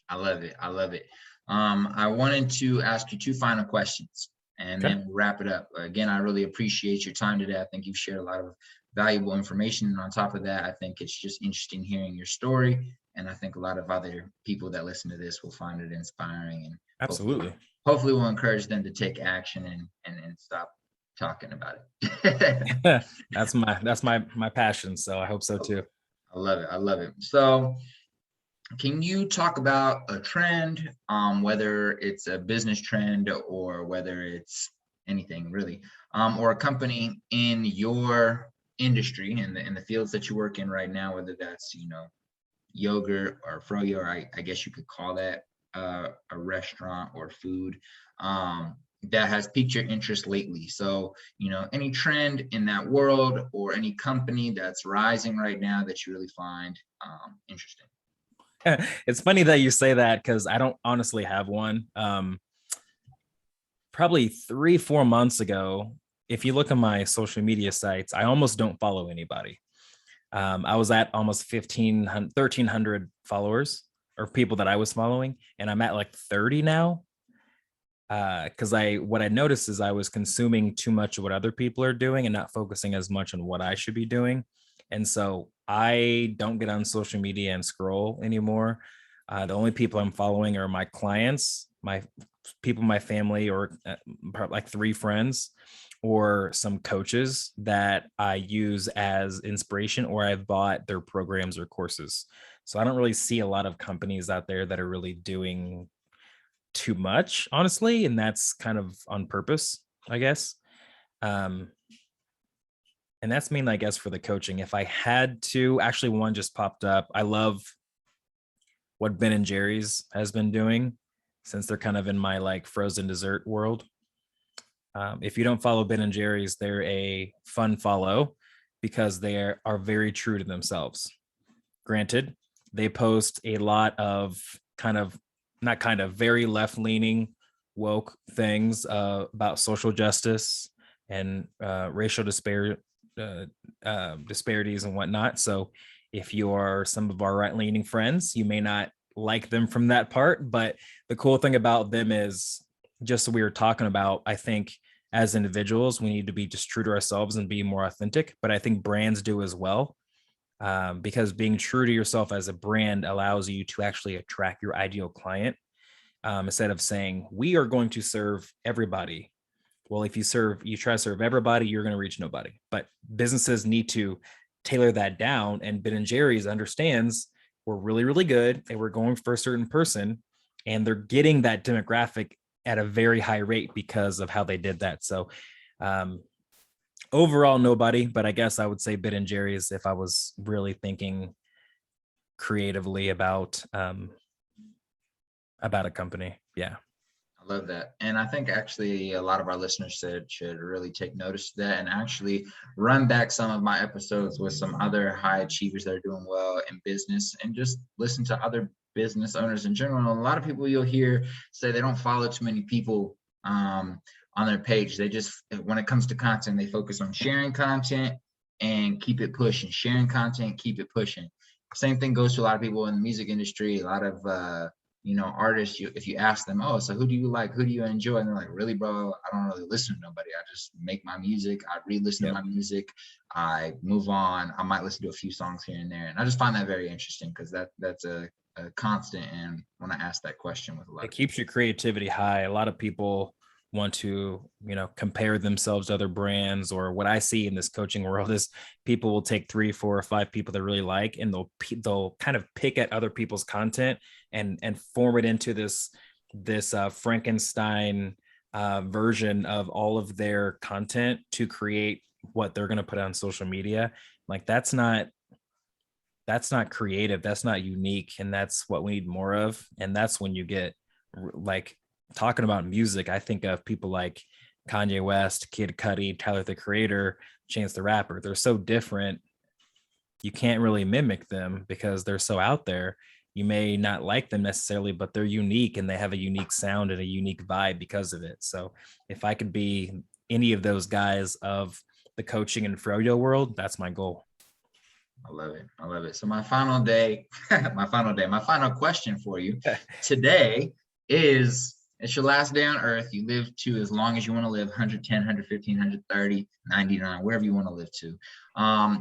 I love it. I love it. I wanted to ask you 2 final questions and then we'll wrap it up. Again, I really appreciate your time today. I think you've shared a lot of valuable information. And on top of that, I think it's just interesting hearing your story. And I think a lot of other people that listen to this will find it inspiring and absolutely hopefully we'll encourage them to take action and stop talking about it. That's my passion. So I hope so too. I love it. I love it. So can you talk about a trend, whether it's a business trend or whether it's anything really, or a company in your industry, in the fields that you work in right now, whether that's, yogurt or froyo, or I guess you could call that a restaurant or food, that has piqued your interest lately. So, any trend in that world or any company that's rising right now that you really find interesting. It's funny that you say that because I don't honestly have one. Probably 3-4 months ago, if you look at my social media sites, I almost don't follow anybody. I was at almost 1,300 followers or people that I was following, and I'm at like 30 now. Because what I noticed is I was consuming too much of what other people are doing and not focusing as much on what I should be doing. And so I don't get on social media and scroll anymore. The only people I'm following are my clients, my people, my family, or like 3 friends, or some coaches that I use as inspiration, or I've bought their programs or courses. So I don't really see a lot of companies out there that are really doing too much, honestly, and that's kind of on purpose, I guess. Um, and that's mainly, I guess, for the coaching. If I had to, actually, one just popped up. I love what Ben and Jerry's has been doing, since they're kind of in my like frozen dessert world. If you don't follow Ben and Jerry's, they're a fun follow because they are very true to themselves. Granted, they post a lot of very left leaning woke things about social justice and racial disparities and whatnot. So if you are some of our right leaning friends, you may not like them from that part. But the cool thing about them is, just so we were talking about, I think as individuals, we need to be just true to ourselves and be more authentic. But I think brands do as well, because being true to yourself as a brand allows you to actually attract your ideal client, instead of saying we are going to serve everybody. Well, if you try to serve everybody, you're going to reach nobody. But businesses need to tailor that down, and Ben and Jerry's understands we're really, really good and we're going for a certain person, and they're getting that demographic at a very high rate because of how they did that. So overall, nobody, but I guess I would say Ben and Jerry's if I was really thinking creatively about a company. Yeah. I love that. And I think actually a lot of our listeners should really take notice of that and actually run back some of my episodes with some other high achievers that are doing well in business, and just listen to other business owners in general. A lot of people you'll hear say they don't follow too many people on their page. They just, when it comes to content, they focus on sharing content and keep it pushing, sharing content, keep it pushing. Same thing goes to a lot of people in the music industry, a lot of artists. If you ask them, oh, so who do you like, who do you enjoy, and they're like, really, bro, I don't really listen to nobody. I just make my music, I re-listen to my music, I move on, I might listen to a few songs here and there. And I just find that very interesting, because that's a constant. And when I ask that question with a lot, it keeps your creativity high. A lot of people want to compare themselves to other brands, or what I see in this coaching world is people will take 3, 4, or 5 people they really like, and they'll kind of pick at other people's content and form it into this Frankenstein version of all of their content to create what they're going to put on social media. Like that's not creative, that's not unique, and that's what we need more of. And that's when you get, like, talking about music, I think of people like Kanye West, Kid Cudi, Tyler the Creator, Chance the Rapper. They're so different, you can't really mimic them because they're so out there. You may not like them necessarily, but they're unique and they have a unique sound and a unique vibe because of it. So if I could be any of those guys of the coaching and froyo world, that's my goal. I love it. I love it. So my final question for you today is, it's your last day on earth. You live to as long as you want to live, 110, 115, 130, 99, wherever you want to live to.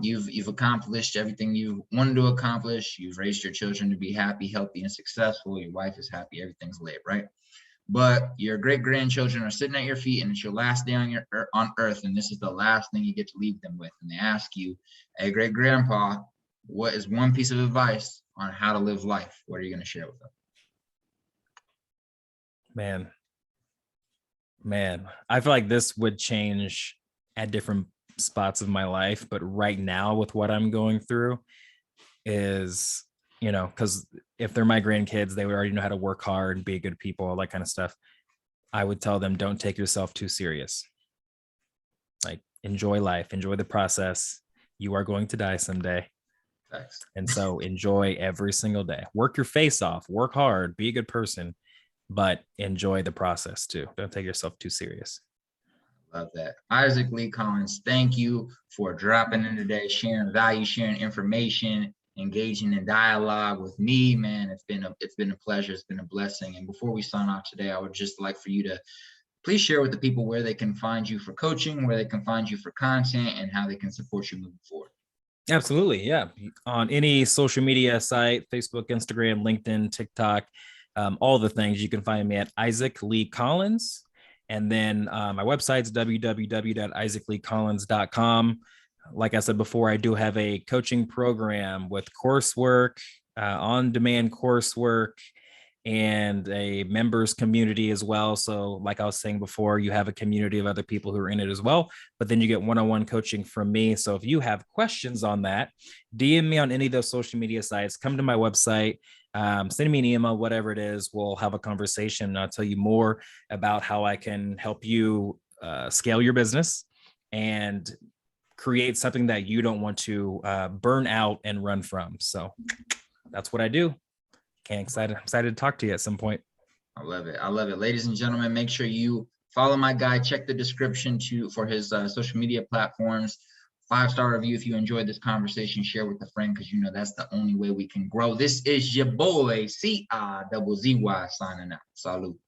You've accomplished everything you wanted to accomplish. You've raised your children to be happy, healthy, and successful. Your wife is happy. Everything's lit, right? But your great grandchildren are sitting at your feet, and it's your last day on earth, and this is the last thing you get to leave them with. And they ask you, hey, great grandpa, what is one piece of advice on how to live life? What are you going to share with them? Man, Man, I feel like this would change at different spots of my life, but right now with what I'm going through is, because if they're my grandkids, they would already know how to work hard and be good people, all that kind of stuff. I would tell them, don't take yourself too serious. Like, enjoy life, enjoy the process. You are going to die someday. Thanks. And so enjoy every single day. Work your face off, work hard, be a good person, but enjoy the process too. Don't take yourself too serious. Love that. Isaac Lee Collins, thank you for dropping in today, sharing value, sharing information, engaging in dialogue with me, man. It's been a pleasure. It's been a blessing. And before we sign off today, I would just like for you to please share with the people where they can find you for coaching, where they can find you for content, and how they can support you moving forward. Absolutely. Yeah. On any social media site, Facebook, Instagram, LinkedIn, TikTok, all the things, you can find me at Isaac Lee Collins. And then my website's www.isaacleecollins.com. Like I said before, I do have a coaching program with coursework, on-demand coursework, and a members community as well. So like I was saying before, you have a community of other people who are in it as well, but then you get one-on-one coaching from me. So if you have questions on that, DM me on any of those social media sites, come to my website, send me an email, whatever it is, we'll have a conversation. And I'll tell you more about how I can help you scale your business and create something that you don't want to burn out and run from. So that's what I do. I'm excited to talk to you at some point. I love it. I love it. Ladies and gentlemen, make sure you follow my guy. Check the description for his social media platforms. 5-star review if you enjoyed this conversation. Share with a friend, because that's the only way we can grow. This is your boy, C-I-double-Z-Y, signing out. Salute.